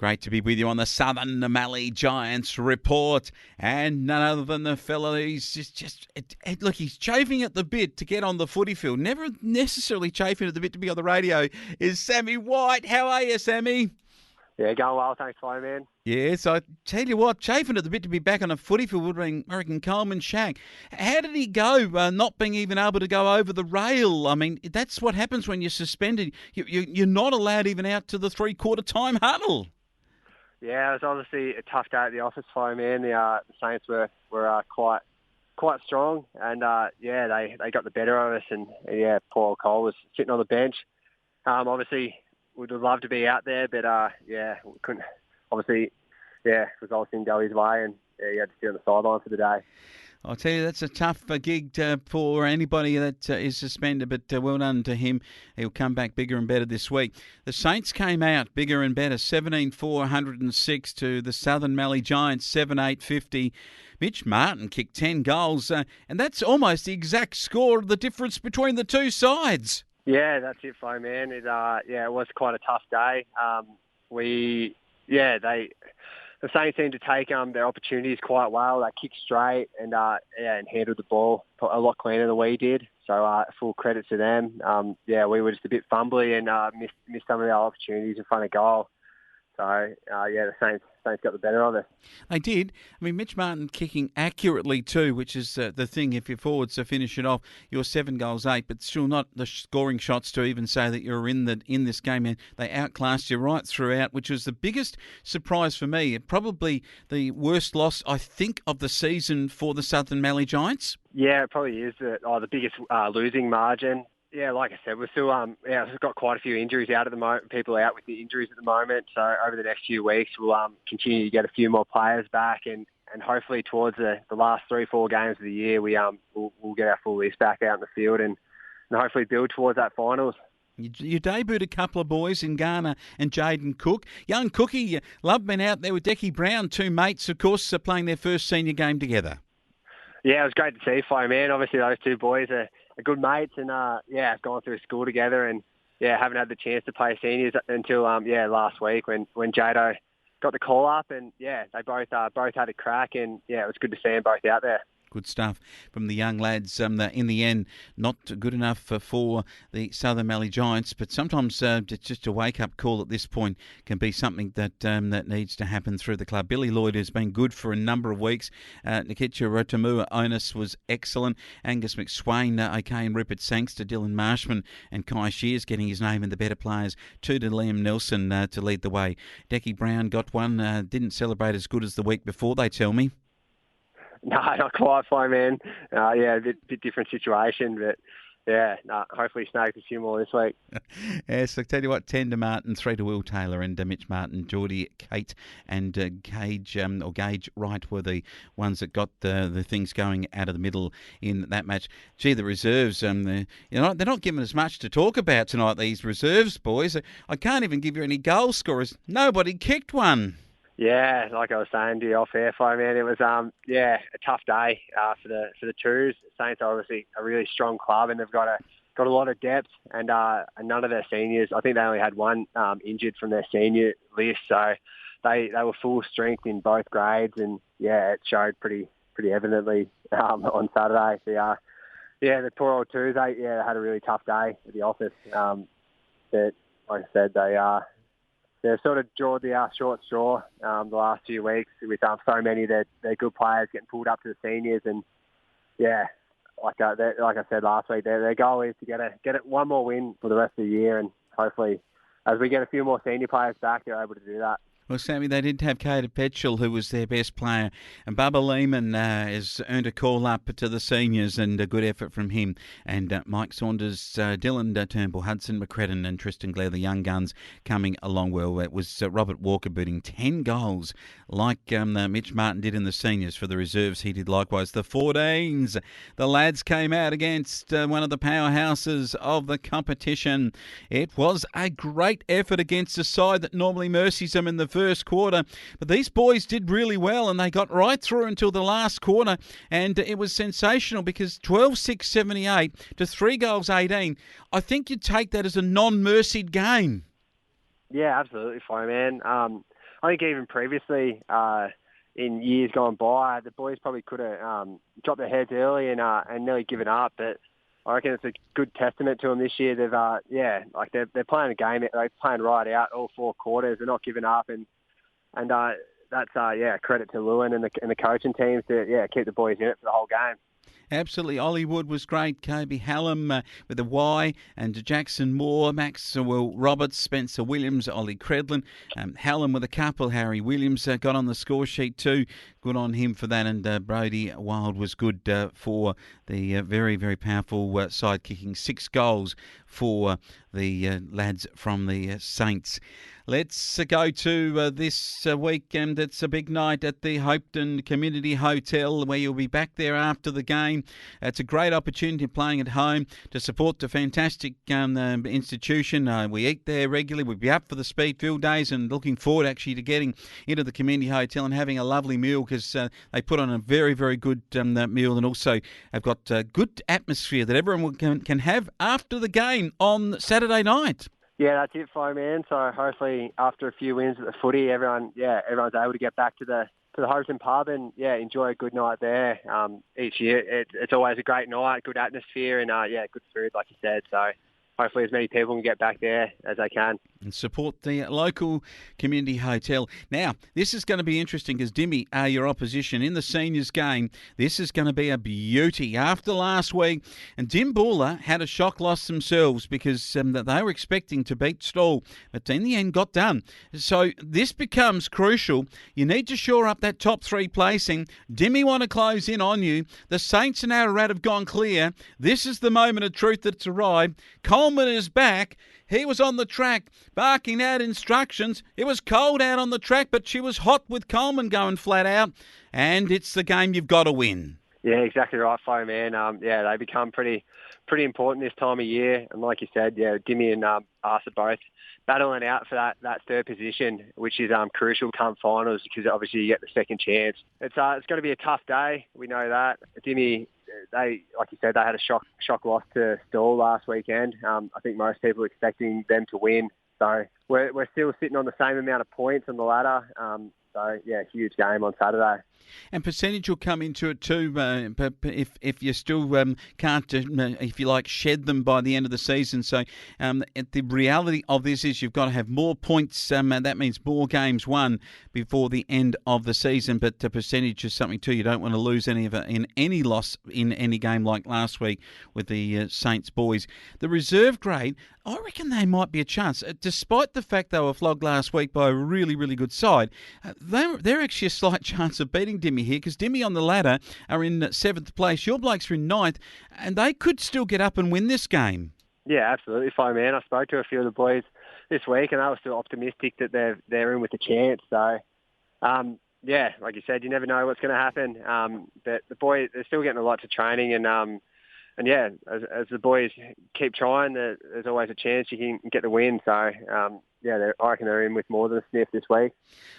Great to be with you on the Southern Mallee Giants report. And none other than the fella, he's look, he's chafing at the bit to get on the footy field. Never necessarily chafing at the bit to be on the radio, is Sammy White. How are you, Sammy? Yeah, going well, thanks, Flowman. Yes, I tell you what, chafing at the bit to be back on a footy field would have been, I reckon, Coleman Shack. How did he go, not being even able to go over the rail? I mean, that's what happens when you're suspended. You're not allowed even out to the three-quarter time huddle. Yeah, it was obviously a tough day at the office, Flowman. The Saints were quite strong, and they got the better of us. And poor old Cole was sitting on the bench. Obviously, we'd love to be out there, but we couldn't. Obviously, results didn't go his way, and he had to sit on the sideline for the day. I'll tell you, that's a tough gig for anybody that is suspended, but well done to him. He'll come back bigger and better this week. The Saints came out bigger and better, 17-406 to the Southern Mallee Giants, 7-8-50. Mitch Martin kicked 10 goals, and that's almost the exact score of the difference between the two sides. Yeah, that's it, Flowman. It was quite a tough day. The Saints seemed to take their opportunities quite well. They kicked straight and handled the ball a lot cleaner than we did. So full credit to them. We were just a bit fumbly and missed some of our opportunities in front of goal. So, the Saints got the better of us. They did. I mean, Mitch Martin kicking accurately too, which is the thing. If you're forwards to finish it off, you're 7 goals 8, but still not the scoring shots to even say that you're in this game. And they outclassed you right throughout, which was the biggest surprise for me. Probably the worst loss, I think, of the season for the Southern Mallee Giants. Yeah, it probably is the biggest losing margin. Yeah, like I said, we're still we've got quite a few injuries out at the moment. People are out with the injuries at the moment. So over the next few weeks, we'll continue to get a few more players back, and hopefully towards the last 3-4 games of the year, we'll get our full list back out in the field and hopefully build towards that finals. You debuted a couple of boys in Garner and Jaden Cook. Young Cookie, love been out there with Decky Brown, two mates, of course, playing their first senior game together. Yeah, it was great to see, Flowman. Obviously, those two boys are good mates and, gone through school together and, haven't had the chance to play seniors until, last week when Jado got the call up and, they both had a crack and, it was good to see them both out there. Good stuff from the young lads. In the end, not good enough for the Southern Mallee Giants, but sometimes just a wake-up call at this point can be something that needs to happen through the club. Billy Lloyd has been good for a number of weeks. Nikicha Rotamua Onus was excellent. Angus McSwain, okay, and Rupert Sangster, Dylan Marshman and Kai Shears getting his name in the better players. Two to Liam Nelson to lead the way. Decky Brown got one, didn't celebrate as good as the week before, they tell me. No, not quite, Flowman. A bit different situation, but hopefully snagged a few more this week. Yes, I tell you what, 10 to Martin, 3 to Will Taylor and Mitch Martin, Geordie, Kate and Gage Wright were the ones that got the things going out of the middle in that match. Gee, the reserves, they're not giving us much to talk about tonight, these reserves, boys. I can't even give you any goal scorers. Nobody kicked one. Yeah, like I was saying to you off air, man, it was a tough day for the Twos. Saints are obviously a really strong club, and they've got a lot of depth, and none of their seniors. I think they only had one injured from their senior list, so they were full strength in both grades, and it showed pretty evidently on Saturday. The poor old Twos, they had a really tough day at the office. But like I said, they've sort of drawn the short straw the last few weeks with so many of their good players getting pulled up to the seniors. And, like I said last week, their goal is to get one more win for the rest of the year. And hopefully, as we get a few more senior players back, they're able to do that. Well, Sammy, they did have Cater Petchel, who was their best player. And Bubba Lehman has earned a call up to the seniors and a good effort from him. And Mike Saunders, Dylan Turnbull, Hudson McCredden and Tristan Blair, the young guns, coming along well. It was Robert Walker booting 10 goals like Mitch Martin did in the seniors. For the reserves, he did likewise. The 14s, the lads came out against one of the powerhouses of the competition. It was a great effort against a side that normally mercies them in the first quarter, but these boys did really well and they got right through until the last quarter, and it was sensational because 12-6-78 to 3 goals 18. I think you'd take that as a non-mercied game. Yeah, absolutely, Flowman. I think even previously in years gone by, the boys probably could have dropped their heads early and nearly given up. But I reckon it's a good testament to them this year. They're playing a game. They're playing right out all 4 quarters. They're not giving up, and that's credit to Lewin and the coaching teams to keep the boys in it for the whole game. Absolutely. Ollie Wood was great. Kobe Hallam with a Y, and Jackson Moore, Maxwell Roberts, Spencer Williams, Ollie Credlin. Hallam with a couple. Harry Williams got on the score sheet too. Good on him for that. And Brody Wild was good for the very, very powerful side, kicking 6 goals for the lads from the Saints. Let's go to this weekend. It's a big night at the Hopetoun Community Hotel, where you'll be back there after the game. It's a great opportunity playing at home to support the fantastic institution. We eat there regularly. We'll be up for the Speedfield Days and looking forward actually to getting into the Community Hotel and having a lovely meal, because they put on a very, very good meal, and also have got a good atmosphere that everyone can have after the game on Saturday night. Yeah, that's it, Flowman. So hopefully after a few wins at the footy, everyone's able to get back to the Hopetoun pub and enjoy a good night there. Each year, it's always a great night, good atmosphere, and good food, like you said. So hopefully as many people can get back there as they can. And support the local community hotel. Now, this is going to be interesting because Dimmy are your opposition in the seniors game. This is going to be a beauty. After last week, and Dimboola had a shock loss themselves because they were expecting to beat Stawell, but in the end got done. So this becomes crucial. You need to shore up that top 3 placing. Dimmy want to close in on you. The Saints and Ararat have gone clear. This is the moment of truth that's arrived. Coleman is back. He was on the track, barking out instructions. It was cold out on the track, but she was hot with Coleman going flat out. And it's the game you've got to win. Yeah, exactly right, Flo, man. They become pretty important this time of year. And like you said, Dimmy and Arthur both battling out for that third position, which is crucial come finals, because obviously you get the second chance. It's going to be a tough day. We know that. Dimmy, like you said, they had a shock loss to Stawell last weekend. I think most people are expecting them to win. So we're still sitting on the same amount of points on the ladder. Huge game on Saturday. And percentage will come into it too, if you still can't, if you like, shed them by the end of the season. So the reality of this is you've got to have more points. That means more games won before the end of the season. But the percentage is something too. You don't want to lose any of it in any loss in any game like last week with the Saints boys. The reserve grade, I reckon they might be a chance. Despite the fact they were flogged last week by a really, really good side, they're actually a slight chance of beating Dimmy here, because Dimmy on the ladder are in 7th place. Your Blokes are in 9th, and they could still get up and win this game. Yeah, absolutely, fine, man. I spoke to a few of the boys this week, and they were still optimistic that they're in with a chance. So, like you said, you never know what's going to happen. But the boys, they're still getting a lot to training, and as the boys keep trying, there's always a chance you can get the win. So, I reckon they're in with more than a sniff this week.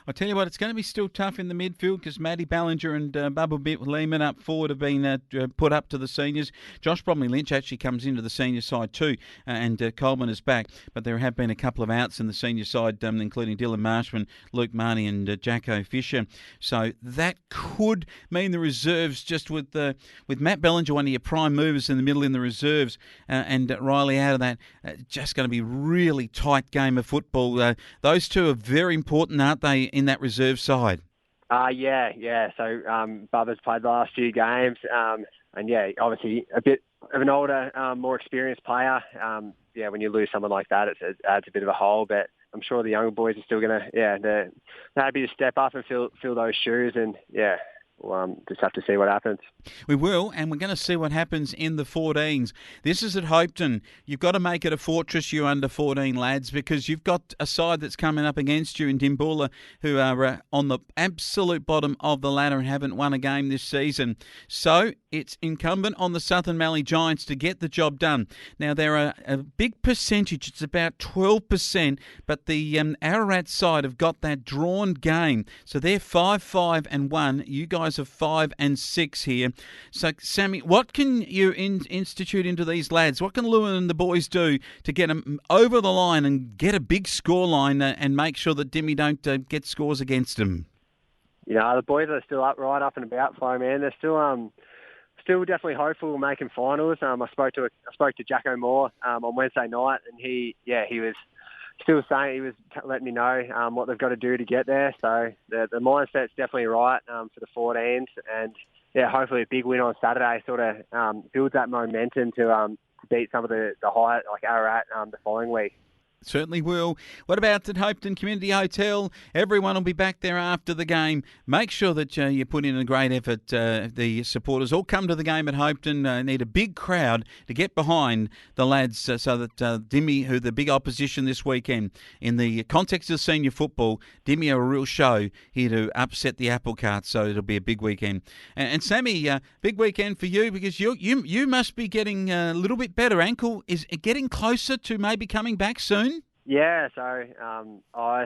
I tell you what, it's going to be still tough in the midfield, because Matty Ballinger and Bubba Lehman up forward have been put up to the seniors. Josh Bromley-Lynch actually comes into the senior side too, and Coleman is back. But there have been a couple of outs in the senior side, including Dylan Marshman, Luke Marnie and Jacko Fisher. So that could mean the reserves, just with Matt Bellinger, one of your prime movers in the middle in the reserves, and Riley out of that, just going to be really tight game of football. Those two are very important, aren't they, in that reserve side? So Bubba's played the last few games, obviously a bit of an older, more experienced player. When you lose someone like that, it adds a bit of a hole. But I'm sure the younger boys are still going to, they're happy to step up and fill those shoes, and we'll just have to see what happens. We will, and we're going to see what happens in the 14s. This is at Hopetoun. You've got to make it a fortress, you under 14 lads, because you've got a side that's coming up against you in Dimboola, who are on the absolute bottom of the ladder and haven't won a game this season. So it's incumbent on the Southern Mallee Giants to get the job done. Now, there are a big percentage, it's about 12%, but the Ararat side have got that drawn game. So they're 5-5-1. You guys tries of 5 and 6 here. So, Sammy, what can you institute into these lads? What can Lewin and the boys do to get them over the line and get a big score line and make sure that Dimmy don't get scores against them? The boys are still right up and about, Flowman. They're still definitely hopeful of making finals. I spoke to Jacko Moore on Wednesday night, and he was still saying, he was letting me know what they've got to do to get there. So the mindset's definitely right for the 14s, and hopefully a big win on Saturday sort of builds that momentum to beat some of the high like Ararat the following week. Certainly will. What about at Hopeton Community Hotel? Everyone will be back there after the game. Make sure that you put in a great effort. The supporters all come to the game at Hopeton. Need a big crowd to get behind the lads so that Dimmy, who the big opposition this weekend, in the context of senior football, Dimmy are a real show here to upset the apple cart, so it'll be a big weekend. And Sammy, big weekend for you because you must be getting a little bit better. Ankle is getting closer to maybe coming back soon? Yeah, so I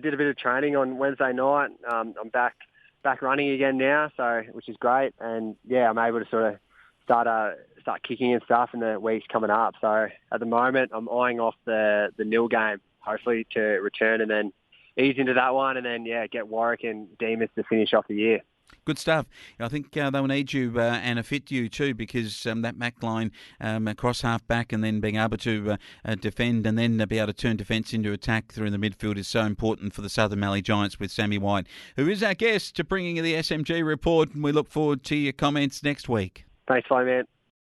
did a bit of training on Wednesday night. I'm back running again now, so which is great. And I'm able to sort of start kicking and stuff in the weeks coming up. So at the moment, I'm eyeing off the nil game, hopefully to return and then ease into that one, and then get Warwick and Demons to finish off the year. Good stuff. I think they will need you and a fit you too, because that back line, across half back and then being able to defend and then be able to turn defence into attack through the midfield is so important for the Southern Mallee Giants with Sammy White, who is our guest to bringing you the SMG report, and we look forward to your comments next week. Thanks, Flowman.